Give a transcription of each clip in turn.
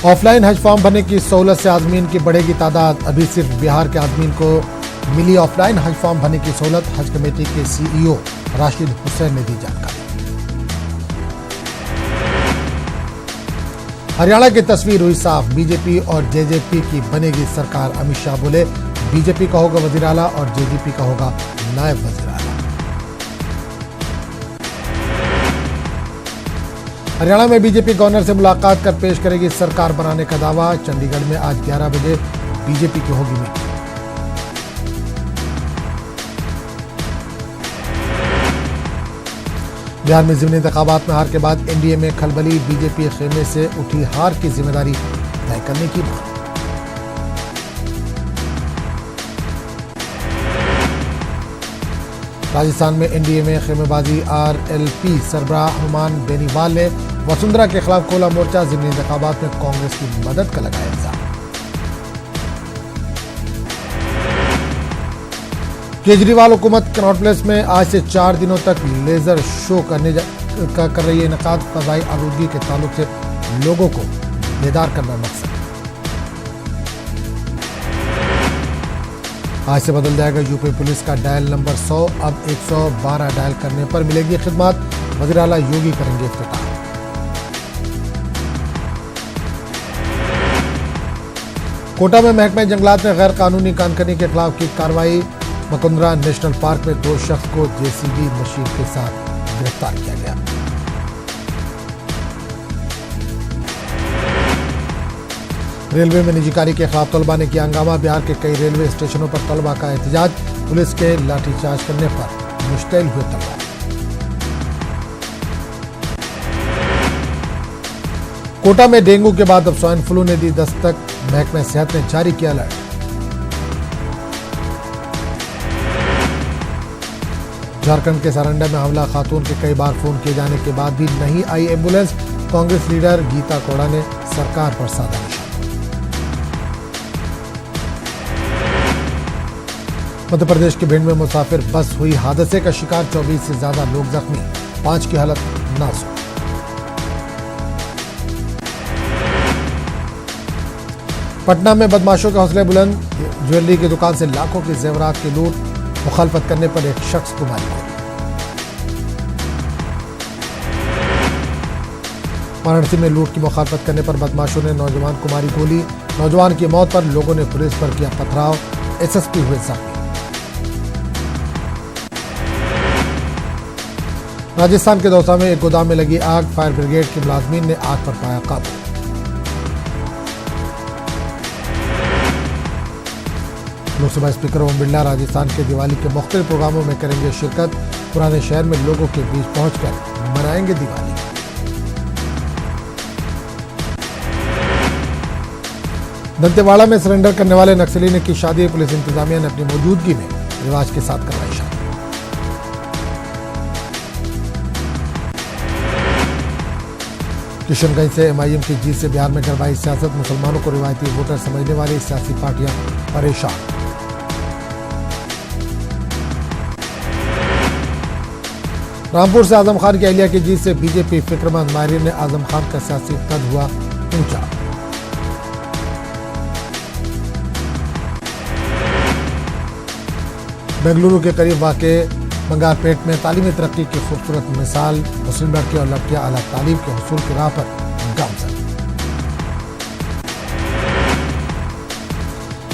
Offline हज form भरने की सहूलत से आजमीन की बढ़ेगी तादाद। अभी सिर्फ बिहार के आजमीन को मिली ऑफलाइन हज फॉर्म भरने की सहूलत। हज कमेटी के CEO राशिद हुसैन ने दी जानकारी। हरियाणा की तस्वीर हुई साफ, बीजेपी और जेजेपी की बनेगी सरकार। अमित शाह बोले, बीजेपी का होगा वजीर आला और जेजेपी का होगा नायब वजीर आला। हरियाणा में बीजेपी गवर्नर से मुलाकात कर पेश करेगी सरकार बनाने का दावा। चंडीगढ़ में आज 11 बजे बीजेपी की होगी मीटिंग। बिहार में ज़िमनी इंतखाबात में हार के बाद एनडीए में खलबली। बीजेपी खेमे से उठी हार की जिम्मेदारी तय करने की मांग। राजस्थान में एनडीए में खेमेबाजी। आरएलपी सरबराह हनुमान बेनीवाल ने वसुंधरा के खिलाफ खोला मोर्चा। ज़िमनी इंतखाबात में कांग्रेस की मदद का लगाया इल्जाम। केजरीवाल हुकूमत कनॉट प्लेस में आज से 4 दिनों तक लेजर शो कर रही है इनेकाद। फजाई आलूदगी के ताल्लुक से लोगों को बेदार करना मकसद। आज से बदल जाएगा यूपी पुलिस का डायल नंबर 100। अब 112 डायल करने पर मिलेगी खिदमत। वज़ीर आला योगी करेंगे इफ्तिताह। कोटा में महकमे जंगलात ने गैर कानूनी कानकनी के खिलाफ की कार्रवाई। मकुंदरा नेशनल पार्क में 2 शख्स को जेसीबी मशीन के साथ गिरफ्तार किया गया। रेलवे में निजीकारी के खिलाफ तलबा ने किया हंगामा। बिहार के कई रेलवे स्टेशनों पर तलबा का एहतजाज। पुलिस के लाठीचार्ज करने पर मुश्तैल हुए तलबा। कोटा में डेंगू के बाद अब स्वाइन फ्लू ने दी दस्तक। महकमा सेहत ने जारी किया अलर्ट। झारखंड के सारंडा में हमला। खातून के कई बार फोन किए जाने के बाद भी नहीं आई एम्बुलेंस। कांग्रेस लीडर गीता कोड़ा ने सरकार पर साधा निशाना। मध्य प्रदेश के भिंड में मुसाफिर बस हुई हादसे का शिकार। 24 से ज्यादा लोग जख्मी, 5 की हालत नाजुक। पटना में बदमाशों के हौसले बुलंद। ज्वेलरी की दुकान से लाखों के जेवरात की लूट। मुखालफत करने पर एक शख्स को मारी गोली। वाराणसी में लूट की मुखालफत करने पर बदमाशों ने नौजवान को मारी गोली। नौजवान की मौत पर लोगों ने पुलिस पर किया पथराव। एसएसपी हुए जख्मी। राजस्थान के दौसा में एक गोदाम में लगी आग। फायर ब्रिगेड के मुलाजमीन ने आग पर पाया काबू। लोकसभा स्पीकर ओम बिरला राजस्थान के दिवाली के मुख्तलिफ प्रोग्रामों में करेंगे शिरकत। पुराने शहर में लोगों के बीच पहुंचकर मनाएंगे दिवाली। दंतेवाड़ा में सरेंडर करने वाले नक्सली ने की शादी। पुलिस इंतजामिया ने अपनी मौजूदगी में रिवाज के साथ करवाई शादी। किशनगंज से एमआईएम की जीत से बिहार में करवाई सियासत। मुसलमानों को रिवायती वोटर समझने वाली सियासी पार्टियां परेशान। रामपुर से आजम खान की अहलिया की जीत से बीजेपी फिक्रमंद। माहिरीन ने आजम खान का सियासी कद हुआ ऊंचा। बेंगलुरु के करीब वाक़े बंगारपेट में तालीमी तरक्की की खूबसूरत मिसाल। मुस्लिम लड़के और लड़कियां आला तालीम के हुसूल की राह पर गामजन।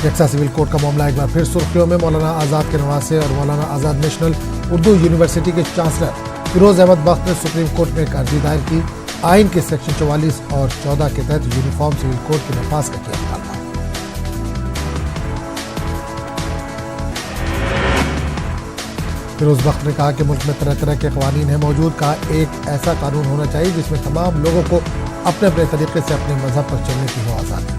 यक्सा सिविल कोड का मामला एक बार फिर सुर्खियों में। मौलाना आजाद के नवासे और मौलाना आजाद नेशनल उर्दू यूनिवर्सिटी के चांसलर फिरोज अहमद बख्त ने सुप्रीम कोर्ट में एक अर्जी दायर की। आइन के सेक्शन 44 और 14 के तहत यूनिफॉर्म सिविल कोड के नफाज का किया मुतालबा। फिरोज बख्त ने कहा कि मुल्क में तरह तरह के कवानीन हैं मौजूद। कहा एक ऐसा कानून होना चाहिए जिसमें तमाम लोगों को अपने अपने तरीके से अपने मजहब पर चलने की हो आज़ादी।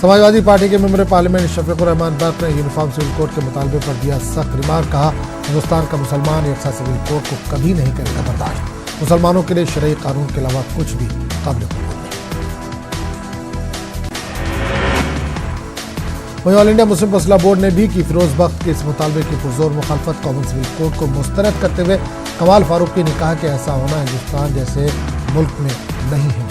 समाजवादी पार्टी के मेंबर पार्लियामेंट शफीकुर रहमान बर्क ने यूनिफॉर्म सिविल कोड के मुतालबे पर दिया सख्त रिमार्क। कहा, हिंदुस्तान का मुसलमान यक्सा सिविल कोड को कभी नहीं करेगा बर्दाश्त। मुसलमानों के लिए शरई कानून के अलावा कुछ भी काबिल कबूल नहीं। वहीं ऑल इंडिया मुस्लिम फैसला बोर्ड ने भी की फिरोज बख्त के इस मुतालबे की पुरजोर मुखालफत। कॉमन सिविल कोड को मुस्तरद करते हुए कमाल फारूकी ने कहा कि ऐसा होना हिंदुस्तान जैसे मुल्क में नहीं है।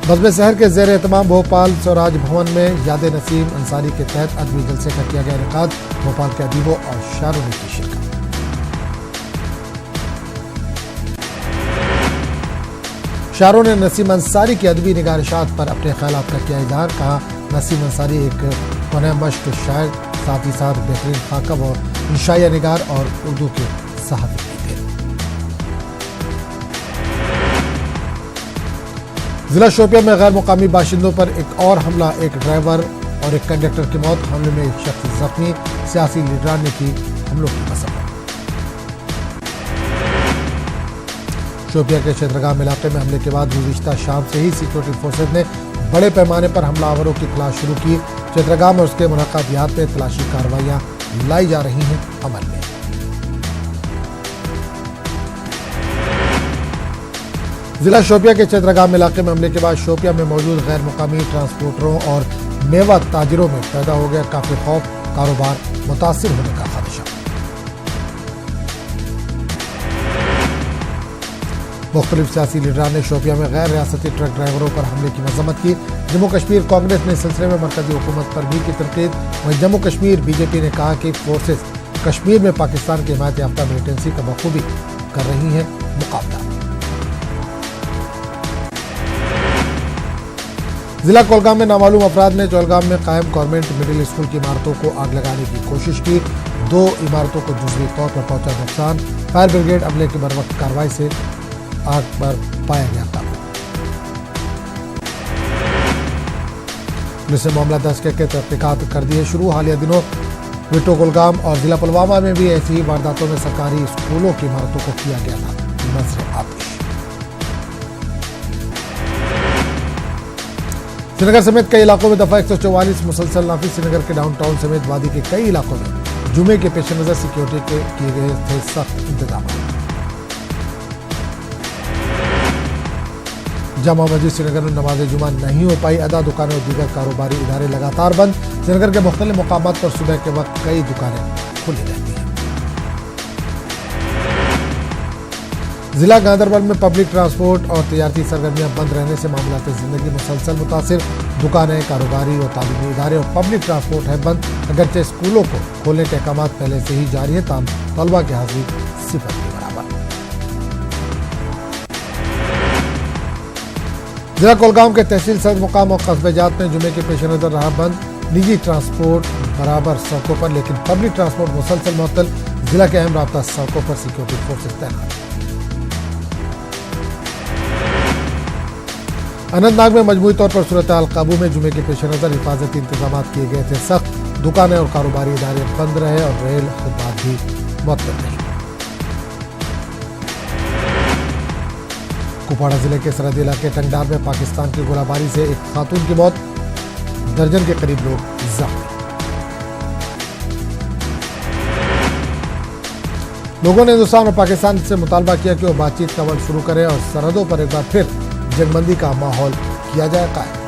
बज़्म शहर के ज़ेर एहतमाम भोपाल स्वराज भवन में याद नसीम अंसारी के तहत अदबी जलसे का किया गया इनेकाद। भोपाल के अदीबों और शायरों ने की शिरकत। शायरों ने नसीम अंसारी की अदबी निगारिशात पर अपने ख्यालात का किया इजहार। कहा, नसीम अंसारी एक मश्क शायर, साथ ही साथ बेहतरीन खाकब और इंशाइया निगार और उर्दू के सहाफ़ी थे। जिला शोपिया में गैर मुकामी बाशिंदों पर एक और हमला, एक ड्राइवर और एक कंडक्टर की मौत। हमले में एक शख्स जख्मी। सियासी लीडरान ने की हमलों की मसम्मत। शोपिया के क्षेत्रगाम इलाके में हमले के बाद गुज़िश्ता शाम से ही सिक्योरिटी फोर्सेज ने बड़े पैमाने पर हमलावरों की तलाश शुरू की। क्षेत्रगाम और उसके मुनाकादियात में तलाशी कार्रवाइयां लाई जा रही हैं अमल में। जिला शोपिया के क्षेत्रगाम इलाके में हमले के बाद शोपिया में मौजूद गैर मुकामी ट्रांसपोर्टरों और मेवा ताजिरों में पैदा हो गया काफी खौफ, कारोबार मुतासिर होने का खदशा। मुख्तलिफ सियासी लीडरान ने शोपिया में गैर रियासती ट्रक ड्राइवरों पर हमले की मजम्मत की। जम्मू कश्मीर कांग्रेस ने इस सिलसिले में मरकजी हुकूमत पर भी की तनकीद। वहीं जम्मू कश्मीर बीजेपी ने कहा कि फोर्सेस कश्मीर में पाकिस्तान के हिमायत याफ्ता मिलिटेंसी का बखूबी कर रही हैं मुकाबला। जिला कोलगाम में नामालूम अफराद ने चौलगाम में कायम गवर्नमेंट मिडिल स्कूल की इमारतों को आग लगाने की कोशिश की। 2 इमारतों को जुज़वी तौर पर पहुंचा नुकसान। फायर ब्रिगेड अमले की बरवक्त कार्रवाई से आग पर पाया गया काबू। पुलिस ने मामला दर्ज करके तहकीकात कर दी है शुरू। हालिया दिनों विटो कुलगाम और जिला पुलवामा में भी ऐसी ही वारदातों में सरकारी स्कूलों की इमारतों को किया गया था नजर आतिश। श्रीनगर समेत कई इलाकों में दफा 144 मुसलसल नाफिज। श्रीनगर के डाउनटाउन समेत वादी के कई इलाकों में जुमे के पेश नजर सिक्योरिटी के किए गए थे सख्त इंतजाम। जामा मस्जिद श्रीनगर में नमाज जुमा नहीं हो पाई अदा। दुकानें और दीगर कारोबारी इदारे लगातार बंद। श्रीनगर के मुख्तलिफ मुकामात पर सुबह के वक्त कई दुकानें खुली रहती हैं। जिला गांधरबल में पब्लिक ट्रांसपोर्ट और तजारती सरगर्मियां बंद रहने से मामलात जिंदगी मुसलसल मुतासिर। दुकानें, कारोबारी और तालीमी इदारे और पब्लिक ट्रांसपोर्ट है बंद। अगरचे स्कूलों को खोलने के अहकाम पहले से ही जारी है, ताम तलबा की हाजिरी 0 के बराबर। जिला कोलगाम के तहसील सदर मुकाम और कस्बे जात में जुमे के पेश नजर रहा बंद। निजी ट्रांसपोर्ट बराबर सड़कों पर, लेकिन पब्लिक ट्रांसपोर्ट मुसलसल मुअत्तल। जिला के अहम राब्ता सड़कों पर सिक्योरिटी फोर्सेज तैनात। अनंतनाग में मजमूई तौर पर सूरत हाल काबू में। जुमे के पेश नजर हिफाजती इंतजाम किए गए थे सख्त। दुकानें और कारोबारी इदारे बंद रहे और रेल खिदमत भी मुअत्तल रही। कुपवाड़ा जिले के सरहदी इलाके टंगडार में पाकिस्तान की गोलाबारी से एक खातून की मौत, दर्जन के करीब लोग जख्मी। लोगों ने हिंदुस्तान और पाकिस्तान से मुतालबा किया कि वो बातचीत का अमल शुरू करें और सरहदों पर एक बार फिर जंगबंदी का माहौल किया जाए कायम।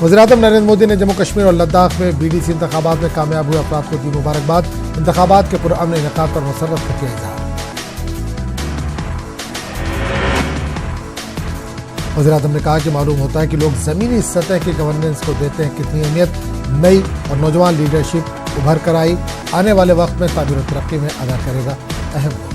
वज़ीर-ए-आज़म नरेंद्र मोदी ने जम्मू कश्मीर और लद्दाख में बीडीसी इंतखाबात में कामयाब हुए अफराद को दी मुबारकबाद। इंतखाबात के पुरअमन इनेकाद पर मुसर्रत का किया इज़हार। वज़ीर-ए-आज़म ने कहा कि मालूम होता है कि लोग जमीनी सतह की गवर्नेंस को देते हैं कितनी अहमियत। नई और नौजवान लीडरशिप उभर कर आई, आने वाले वक्त में तामीर और तरक्की में अदा करेगा अहम रोल।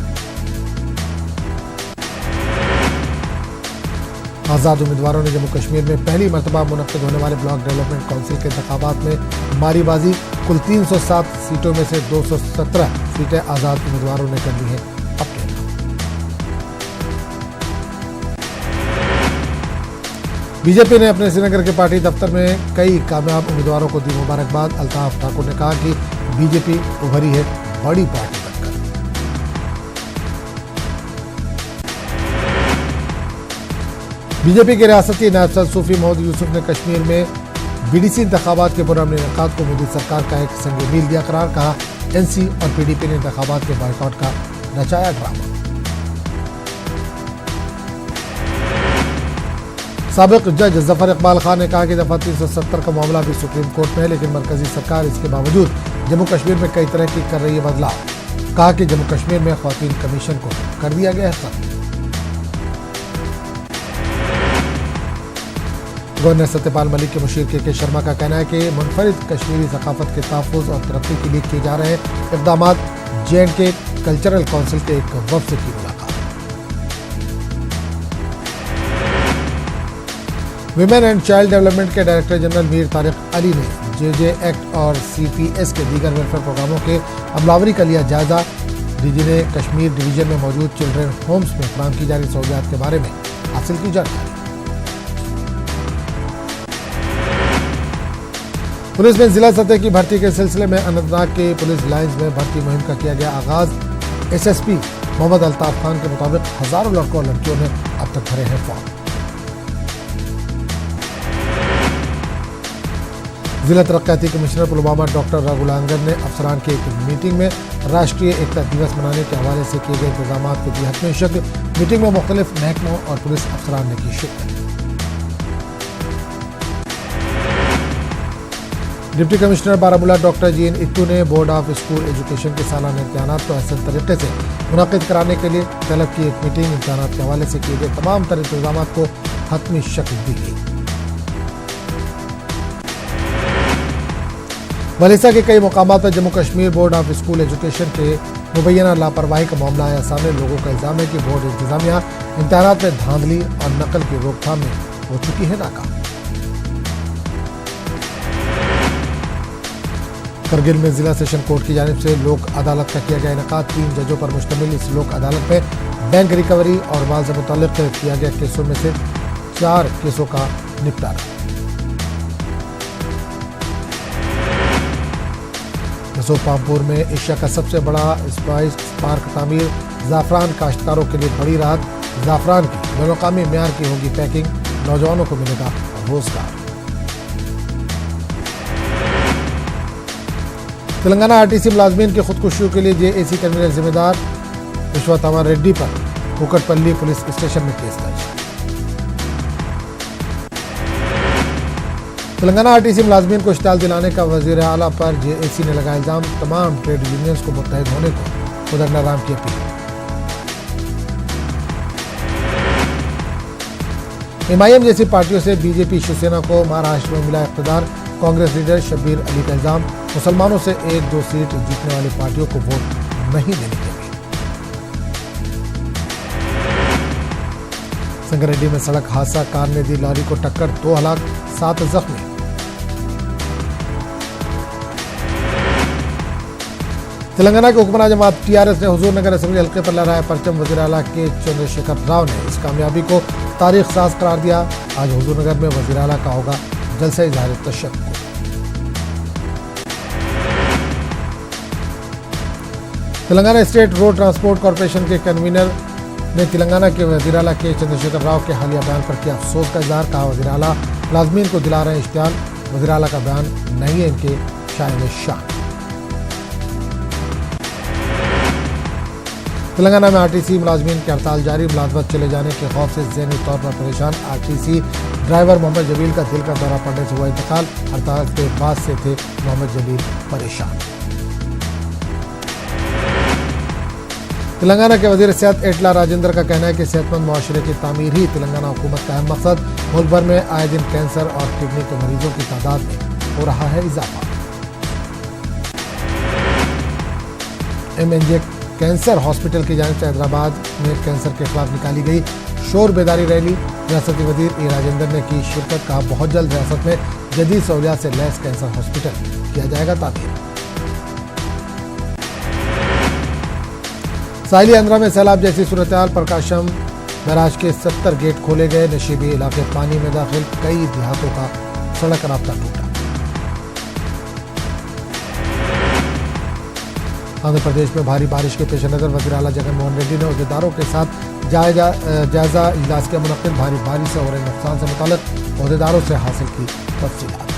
आज़ाद उम्मीदवारों ने जम्मू कश्मीर में पहली मरतबा मुनक्किद होने वाले ब्लॉक डेवलपमेंट काउंसिल के इंतखाबात में मारीबाजी। कुल 307 सीटों में से 217 सीटें आज़ाद उम्मीदवारों ने कर ली हैं अपने नाम। बीजेपी ने अपने श्रीनगर के पार्टी दफ्तर में कई कामयाब उम्मीदवारों को दी मुबारकबाद। अल्ताफ ठाकुर ने कहा कि बीजेपी उभरी है बड़ी पार्टी बनकर। बीजेपी के रियासती नायब सदर सूफी मोहम्मद यूसुफ ने कश्मीर में बीडीसी इंतखाबात के पुरअमन इनेकाद को मोदी सरकार का एक संग मील दिया करार। कहा, एनसी और पीडीपी ने इंतखाबात के बायकॉट का रचाया ड्रामा। साबिक जज जफर इकबाल खान ने कहा कि दफा 370 का मामला भी सुप्रीम कोर्ट में है, लेकिन मरकजी सरकार इसके बावजूद जम्मू कश्मीर में कई तरह की कर रही है बदलाव। कहा कि जम्मू कश्मीर में ख्वातीन कमीशन को कर दिया गया है खत्म। गवर्नर सत्यपाल मलिक के मुशीर के शर्मा का कहना है कि मुनफरिद कश्मीरी सकाफत के तहफ़्फ़ुज़ और तरक्की के लिए किए जा रहे हैं इक़दाम। J&K कल्चरल काउंसिल के एक वफ़द से की मुलाकात। विमेन एंड चाइल्ड डेवलपमेंट के डायरेक्टर जनरल मीर तारिक अली ने JJ एक्ट और CPS के दीगर वेलफेयर प्रोग्रामों के अमलावरी का लिया जायजा। DG ने कश्मीर डिवीजन में मौजूद चिल्ड्रेन होम्स में फराहम की जा रही सहूलियात के बारे में हासिल की जानकारी। पुलिस में जिला सतह की भर्ती के सिलसिले में अनंतनाग के पुलिस लाइंस में भर्ती मुहिम का किया गया आगाज। SSP मोहम्मद अल्ताफ खान के मुताबिक हजारों लड़कों और लड़कियों ने अब तक भरे हैं फॉर्म। जिला तरक्याती कमिश्नर पुलवामा डॉक्टर रघुलांगन ने अफसरान की एक मीटिंग में राष्ट्रीय एकता दिवस मनाने के हवाले से किए गए इंतजाम को दी हतमी शक्ल। मीटिंग में मुख्तलिफ महकमों और पुलिस अफसरान ने की शिरकत। Deputy commissioner Baramulla doctor G N Ittoo ने बोर्ड ऑफ स्कूल एजुकेशन के सालाना इम्तिहानात को अहसन तरीके से मुनक़िद कराने के लिए तलब की एक मीटिंग। इम्तिहानात के हवाले से किए गए तमाम तर इंतजाम को हतमी शक्ल दी गई। मलिसा के कई मुकामात पर Jammu Kashmir board of school education के मुबैना लापरवाही का मामला आया सामने। लोगों का इल्जाम है कि बोर्ड इंतजामिया इम्तिहानात में धांधली और नकल की रोकथाम में हो चुकी है नाकाम। करगिल में जिला सेशन कोर्ट की जानिब से लोक अदालत का किया गया इनेकाद। 3 जजों पर मुश्तमिल इस लोक अदालत में बैंक रिकवरी और माल से मुताल्लिक किया गया केसों में से 4 केसों का निपटारा। पामपुर में एशिया का सबसे बड़ा स्पाइस पार्क तामीर। ज़ाफ़रान काश्तकारों के लिए बड़ी राहत। ज़ाफ़रान की बैनुल-अक़वामी मेयार की होगी पैकिंग। नौजवानों को मिलेगा रोजगार। तेलंगाना RTC मुलाजमीन की खुदकुशियों के लिए JAC कन्वीनर जिम्मेदार। विश्वतामा रेड्डी पर कुकटपल्ली पुलिस स्टेशन में केस दर्ज। तेलंगाना RTC मुलाजमीन को इश्तियाल दिलाने का वज़ीर आला पर JAC ने लगाया इल्जाम। तमाम ट्रेड यूनियंस को मुत्तहिद होने को कोदंडराम की अपील। MIM जैसी पार्टियों से BJP शिवसेना को महाराष्ट्र में मिला इक़्तिदार। कांग्रेस लीडर शब्बीर अली का इल्जाम। मुसलमानों से 1-2 सीट जीतने वाली पार्टियों को वोट नहीं देने के लिए। संगारेड्डी में सड़क हादसा। कार ने दी लॉरी को टक्कर। 2 हलाक 7 जख्मी। तेलंगाना के हुक्मरान जमात TRS ने हुजूर नगर असेंबली हल्के पर लहराया परचम। वज़ीर आला के चंद्रशेखर राव ने इस कामयाबी को तारीख साज करार दिया। आज हुजूर नगर में वज़ीर आला का होगा जलसा इज़हार तशक्कुर। Telangana state road transport corporation के कन्वीनर ने तेलंगाना के वज़ीर आला के चंद्रशेखर राव के हालिया बयान पर किया अफसोस का इज़हार। कहा वज़ीर आला मुलाज़मीन को दिला रहे हैं इश्तियाल। वज़ीर आला का बयान नहीं है इनके शान शान। तेलंगाना में RTC मुलाजमीन की हड़ताल जारी। मुलाजमत चले जाने के खौफ से ज़हनी तौर पर परेशान RTC ड्राइवर मोहम्मद जलील का दिल का दौरा पड़ने से हुआ इंतकाल। हड़ताल के बाद से थे मोहम्मद जलील परेशान। तेलंगाना के वज़ीर सेहत एटला राजेंद्र का कहना है कि सेहतमंद मुआशरे की तामीर ही तेलंगाना हुकूमत का अहम मकसद। मुल्क भर में आए दिन कैंसर और किडनी के मरीजों की तादाद में हो रहा है इजाफा। MNJ कैंसर हॉस्पिटल की जानिब से हैदराबाद में कैंसर के खिलाफ निकाली गई शोर बेदारी रैली। रियासती वज़ीर E राजेंद्र ने की शिरकत। कहा बहुत जल्द रियासत में जदीद सहूलियात से लैस कैंसर हॉस्पिटल किया जाएगा तामीर। साहिली आंध्रा में सैलाब जैसी सूरत-ए-हाल। प्रकाशम बैराज के 70 गेट खोले गए। नशीबी इलाके पानी में दाखिल। कई देहातों का सड़क राब्ता टूटा। आंध्र प्रदेश में भारी बारिश के पेश नज़र वज़ीर आला जगनमोहन रेड्डी ने अहदेदारों के साथ जायजा इजलास के मुनक़िद। भारी बारिश से हो रहे नुकसान से मुताल्लिक़ अहदेदारों से हासिल की तफ़सीलात।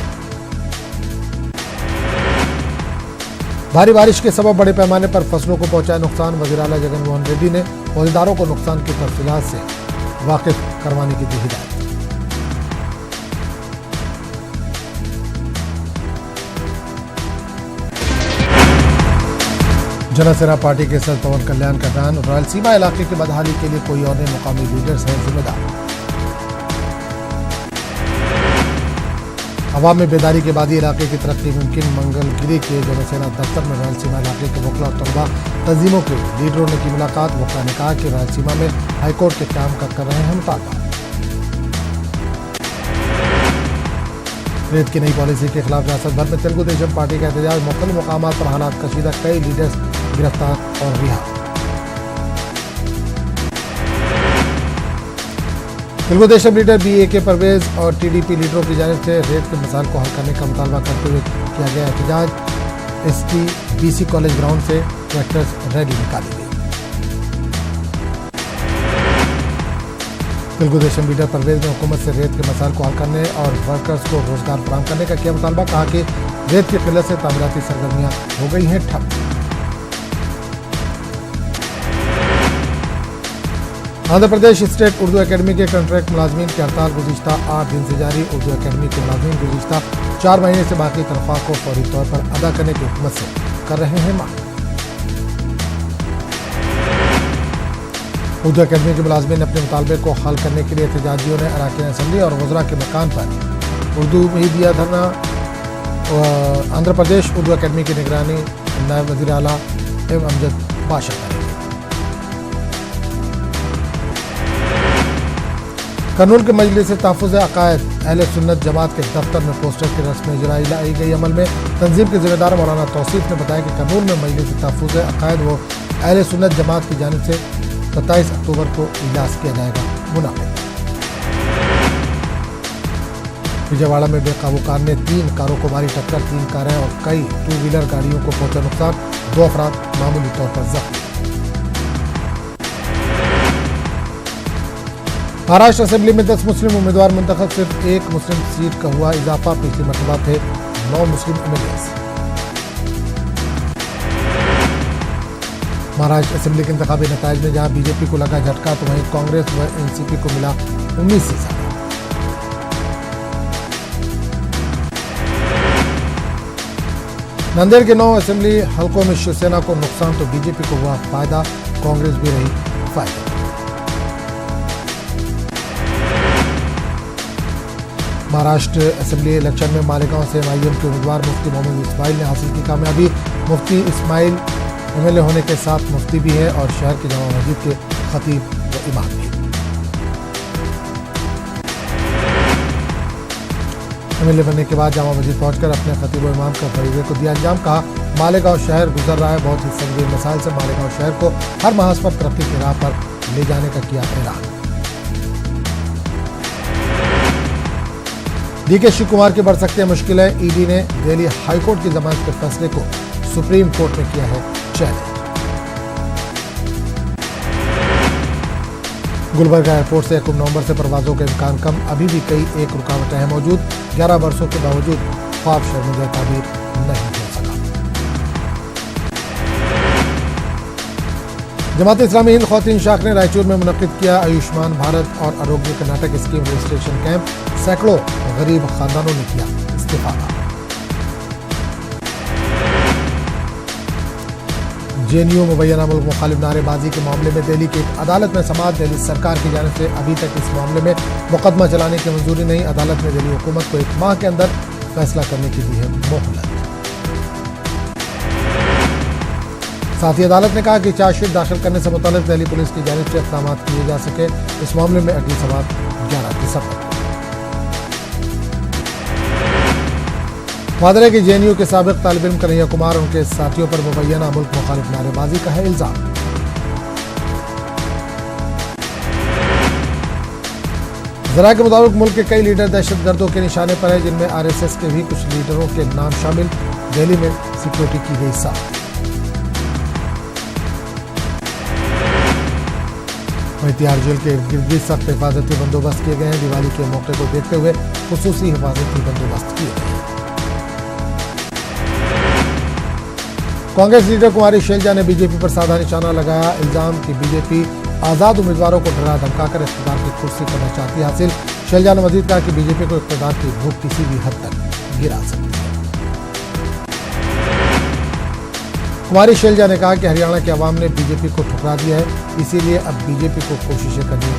भारी बारिश के सबब बड़े पैमाने पर फसलों को पहुंचाया नुकसान। वज़ीर आला जगनमोहन रेड्डी ने अहदेदारों को नुकसान की तफ़सीलात से वाकिफ करवाने की दी हिदायत। जनसेना पार्टी के सदस्य पवन कल्याण का बयान, रायलसीमा इलाके की बदहाली के लिए कोई और नहीं, मुकामी लीडर्स हैं जिम्मेदार। अवाम में बेदारी के बाद ही इलाके की तरक्की मुमकिन, मंगलगिरी के जनसेना दफ्तर में रायलसीमा इलाके के वकला और तलबा तंजीमों के लीडरों ने की मुलाकात। वकला ने कहा कि रायलसीमा में हाईकोर्ट के क्याम का कर रहे हैं मुतालबा। रेत की नई पॉलिसी के खिलाफ रियासत भर में तेलुगु देशम पार्टी का एहतजाज, मुख्तलिफ मुकामात पर हालात कशीदा, कई लीडर्स गिरफ्तार और रिहा। तेलुगु देशम लीडर BAK परवेज और TDP लीडरों की जानिब से रेत के मसाइल को हल करने का मुतालबा करते हुए किया गया एहतजाज। ST BC कॉलेज ग्राउंड से ट्रैक्टर्स रैली निकाली गई। तेलुगु देशम लीडर परवेज ने हुकूमत से रेत के मसाइल को हल करने और वर्कर्स को रोजगार फराहम करने का किया मुतालबा। कहा कि रेत की किल्लत से तामीराती सरगर्मियां हो गई हैं ठप। आंध्र प्रदेश स्टेट उर्दू एकेडमी के कॉन्ट्रैक्ट मुलाजमीन की हड़ताल गुज़िश्ता 8 दिन से जारी। उर्दू एकेडमी के मुलाजमीन गुज़िश्ता 4 महीने से बाकी तनख्वाह को फौरी तौर पर अदा करने की हुकूमत से कर रहे हैं मांग। उर्दू एकेडमी के मुलाजमीन अपने मुतालबे को हल करने के लिए एहतजाजियों ने अरकान असम्बली और वज़रा के मकान पर उर्दू में दिया धरना। आंध्र प्रदेश उर्दू एकेडमी की निगरानी नायब वज़ीर आला M अमजद बाशा करेंगे। कर्नूल के मजलिस तहफ़्फ़ुज़ अक़ायद अहले सुन्नत जमात के दफ्तर में पोस्टर की रस्म इजराई लाई गई। अमल में तंजीम के ज़िम्मेदार मौलाना तौसीफ ने बताया कि कर्नूल में मजलिस तहफ़्फ़ुज़ अक़ायद व अहले सुन्नत जमात की जानिब से 27 अक्टूबर को इजलास किया जाएगा मुनाक़िद। विजयवाड़ा में बेकाबू कार ने 3 कारों को मारी टक्कर, 3 कारें और कई 2 व्हीलर गाड़ियों को पहुंचा नुकसान, 2 अफराद मामूली तौर पर जख्मी। महाराष्ट्र असेंबली में 10 मुस्लिम उम्मीदवार मुंतखब, सिर्फ 1 मुस्लिम सीट का हुआ इजाफा। पिछली मरतबा थे 9 मुस्लिम MLAs। महाराष्ट्र असेंबली के इंतखाबी नताइज में जहां BJP को लगा झटका तो वहीं कांग्रेस व NCP को मिला 19 से ज्यादा। नांदेड़ के 9 असेंबली हलकों में शिवसेना को नुकसान तो BJP को हुआ फायदा, कांग्रेस भी रही फायदा। महाराष्ट्र असेंबली इलेक्शन में मालेगांव से MIM के उम्मीदवार मुफ्ती मोहम्मद इस्माइल ने हासिल की कामयाबी। मुफ्ती इस्माइल MLA होने के साथ मुफ्ती भी है और शहर के जामा मस्जिद के खतीब व इमाम भी। MLA बनने के बाद जामा मस्जिद पहुंचकर अपने खतीब व इमाम का फरीज़े को दिया अंजाम। कहा मालेगांव शहर गुजर रहा है बहुत ही संगीन मसाइल से, मालेगांव शहर को हर महाज पर तरक्की की राह पर ले जाने का किया ऐलान। DK शिव कुमार की बढ़ सकती है मुश्किलें, ED ने दिल्ली हाईकोर्ट की जमानत के फैसले को सुप्रीम कोर्ट में किया है चैलेंज। गुलबर्गा एयरपोर्ट से 1 नवंबर से परवाजों का इम्कान कम, अभी भी कई एक रुकावटें हैं मौजूद। 11 वर्षों के बावजूद ख्वाब शर्मिंदा ताबीर नहीं हो सका। जमात इस्लामी हिंद ख़वातीन शाख ने रायचूर में मुनक़िद किया आयुष्मान भारत और आरोग्य कर्नाटक स्कीम रजिस्ट्रेशन कैंप। सैकड़ों गरीब खानदानों ने किया इस्तेफादा। JNU मुबैना मुल्क मुखालिफ नारेबाजी के मामले में दिल्ली की एक अदालत में समाअत। दिल्ली सरकार की जानिब से अभी तक इस मामले में मुकदमा चलाने की मंजूरी नहीं। अदालत ने दिल्ली हुकूमत को 1 माह के अंदर फैसला करने की दी है मोहलत। साथ ही अदालत ने कहा कि चार्जशीट दाखिल करने से मुताल्लिक दिल्ली पुलिस की जानिब से इक़दाम किए जा सके। इस मामले में अगली समाअत 11 दिसंबर। वादरे की JNU के साबिक तालिब इल्म कन्हैया कुमार और उनके साथियों पर मुबैना मुल्क मुखालिफ नारेबाजी का है इल्जाम। ज़रा के मुताबिक मुल्क के कई लीडर दहशतगर्दों के निशाने पर है, जिनमें RSS के भी कुछ लीडरों के नाम शामिल। दिल्ली में सिक्योरिटी की गई साफ। वहीं तिहाड़ जेल के इर्द गिर्द भी सख्त हिफाजती बंदोबस्त किए गए हैं। दिवाली के मौके को देखते हुए खुसूसी हिफाजती बंदोबस्त किए गए हैं। कांग्रेस लीडर कुमारी शैलजा ने BJP पर साधा निशाना लगाया। इल्जाम कि BJP आज़ाद उम्मीदवारों को डरा धमकाकर इख्तियार की कुर्सी करना चाहती है हासिल। शैलजा ने मजीद कहा कि BJP को इख्तियार की भूख किसी भी हद तक गिरा सकती है। कुमारी शैलजा ने कहा कि हरियाणा के अवाम ने बीजेपी को ठुकरा दिया है, इसीलिए अब बीजेपी को कोशिशें करनी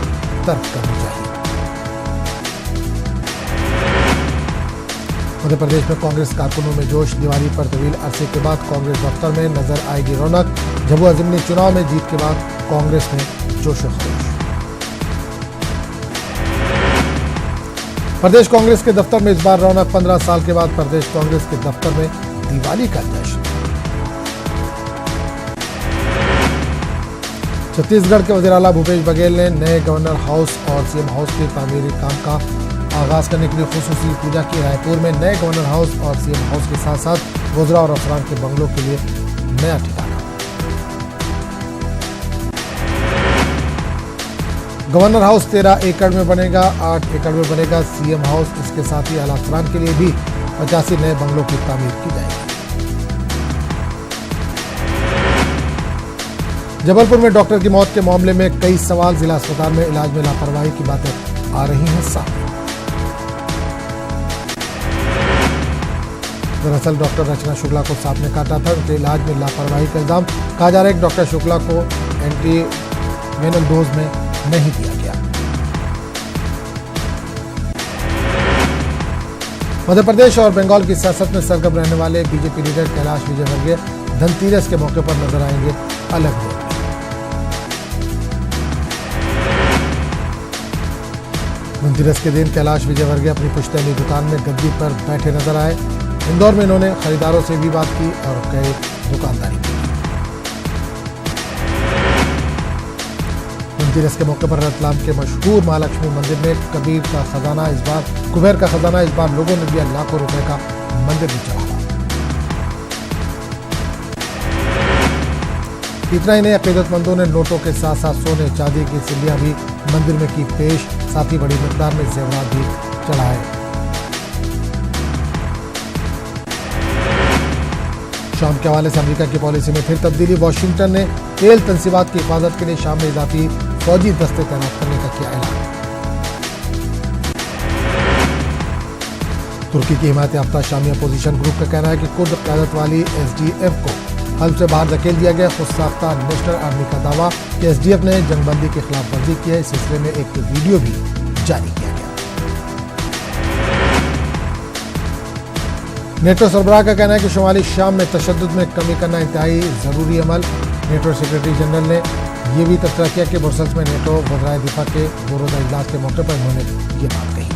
तर्क करनी चाहिए। मध्य प्रदेश में कांग्रेस कारकुनों में जोश, दिवाली पर तवील अरसे के बाद कांग्रेस दफ्तर में नजर आएगी रौनक। जम्मू अजम्बली चुनाव में जीत के बाद कांग्रेस में जोश व खरोश। प्रदेश कांग्रेस के दफ्तर में इस बार रौनक, 15 साल के बाद प्रदेश कांग्रेस के दफ्तर में दिवाली का जश्न। छत्तीसगढ़ के वज़ीर आला भूपेश बघेल ने नए गवर्नर हाउस और सीएम हाउस के तामीरी काम का आगाज करने के लिए खुसूसी पूजा की। रायपुर में नए गवर्नर हाउस और सीएम हाउस के साथ साथ वज़रा और अफसरान के बंगलों के लिए नया ठिकाना। गवर्नर हाउस 13 एकड़ में बनेगा, 8 एकड़ में बनेगा सीएम हाउस। इसके साथ ही आला अफसरान के लिए भी 85 नए बंगलों की तामीर की जाएगी। जबलपुर में डॉक्टर की मौत के मामले में कई सवाल, जिला अस्पताल में इलाज में लापरवाही की बातें आ रही हैं सामने। दरअसल डॉक्टर रचना शुक्ला को सांप ने काटा था, उनके इलाज में लापरवाही का इल्जाम। कहा जा रहा है कि डॉक्टर शुक्ला को एंटी वेनम डोज में नहीं दिया गया। मध्य प्रदेश और बंगाल की सियासत में सरगर्म रहने वाले बीजेपी लीडर कैलाश विजयवर्गीय धनतेरस के मौके पर नजर आएंगे अलग रूप में। धनतेरस के दिन कैलाश विजयवर्गीय अपनी पुश्तैनी दुकान में गद्दी पर बैठे नजर आए। इंदौर में इन्होंने खरीदारों से भी बात की और कई दुकानदारी की। धनतेरस के मौके पर रतलाम के मशहूर महालक्ष्मी मंदिर में कुबेर का खजाना इस बार लोगों ने दिया लाखों रुपए का मंदिर भी चढ़ावा। इतना ही नहीं, अकीदतमंदों ने नोटों के साथ साथ सोने चांदी की सिल्लियां भी मंदिर में की पेश, साथ ही बड़ी मिकदार में जेवरात भी चढ़ाए। शाम के हवाले से अमेरिका की पॉलिसी में फिर तब्दीली। वाशिंगटन ने तेल तंसीबात की हिफाजत के लिए शाम में इजाफी फौजी दस्ते तैनात करने का किया ऐलान। तुर्की की हिमायत याफ्ता शामी अपोजिशन ग्रुप का कहना है कि कुर्द क़यादत वाली एसडीएफ को हल्फ से बाहर धकेल दिया गया। खुद साख्ता नेशनल आर्मी का दावा कि एसडीएफ ने जंगबंदी की खिलाफ वर्जी की है। इस सिलसिले में एक वीडियो भी जारी किया गया। नेटो सरबराह का कहना है कि शुमाली शाम में तशद्दुद में कमी करना इंतहाई जरूरी अमल। नेटो सेक्रेटरी जनरल ने यह भी तबसरा किया कि ब्रसेल्स में नेटो वज़राए दिफा के दो रोज़ा इजलास के मौके पर उन्होंने ये बात कही।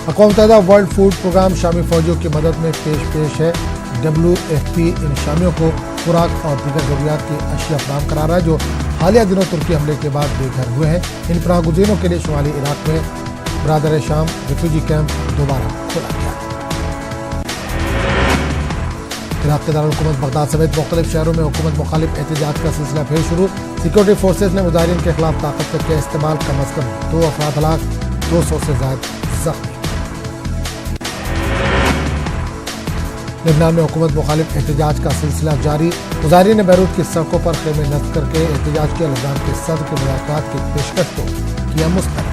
अक़वाम मुत्तहिदा वर्ल्ड फूड प्रोग्राम शामी फौजियों की मदद में पेश है। WFP इन शामियों को खुराक और दीगर ज़रूरियात की अशिया फराहम करा रहा है, जो हालिया दिनों तुर्की हमले के बाद बेघर हुए हैं। इन पनाहगुज़ीनों के लिए शुमाली इराक में बरादर शाम रिफ्यूजी कैंप दोबारा खोला गया। इराक के दारुल-हुकूमत बगदाद समेत मुख्तलिफ शहरों में हुकूमत मुखालिफ एहतजाज का सिलसिला फिर शुरू। सिक्योरिटी फोर्सेज ने मुजाहिरीन के खिलाफ ताकत का किया इस्तेमाल। कम अज कम 2 अफराद हलाक, 200 से ज़ायद जख्मी। लेबनान में हुकूमत मुखालिफ एहतजाज का सिलसिला जारी। मुजाहिरीन ने बैरूत की सड़कों पर खेमे नस्ब करके एहतजाज किया। लेबनान के सदर के मुलाकात की पेशकश को किया मुस्तरद।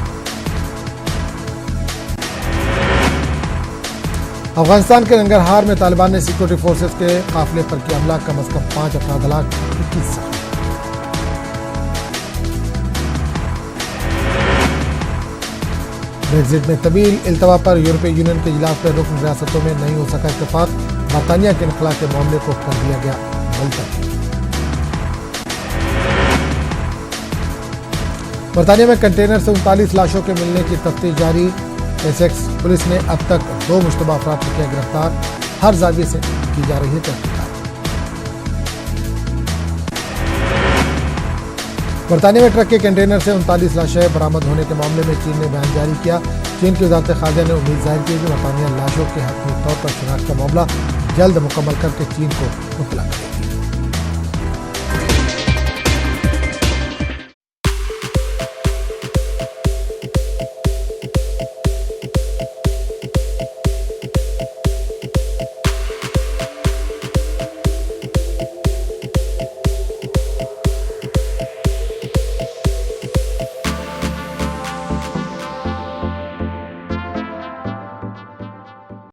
अफगानिस्तान के नंगरहार में तालिबान ने सिक्योरिटी फोर्सेज के काफिले पर किया हमला। कम अज कम 5 अफराद हलाक, 21 जख्मी। ब्रेक्जिट में तवील इल्तवा पर यूरोपीय यूनियन के इजलास में रुकन रियासतों में नहीं हो सका इत्तेफाक। बरतानिया के इनखला के मामले को कर दिया गया मुलतवी। बरतानिया में कंटेनर से 39 लाशों के मिलने की तफ्तीश जारी। एसेक्स पुलिस ने अब तक 2 मुश्तबा अफराद को किया गिरफ्तार। हर जाविये से की जा रही है तहकीकात। बरतानिया में ट्रक के कंटेनर से 39 लाशें बरामद होने के मामले में चीन ने बयान जारी किया। चीन की वज़ारत ख़ारजा ने उम्मीद जाहिर की कि बरतानिया लाशों के हतमी तौर पर शिनाख्त का मामला जल्द मुकम्मल करके चीन को मुतला करेगी।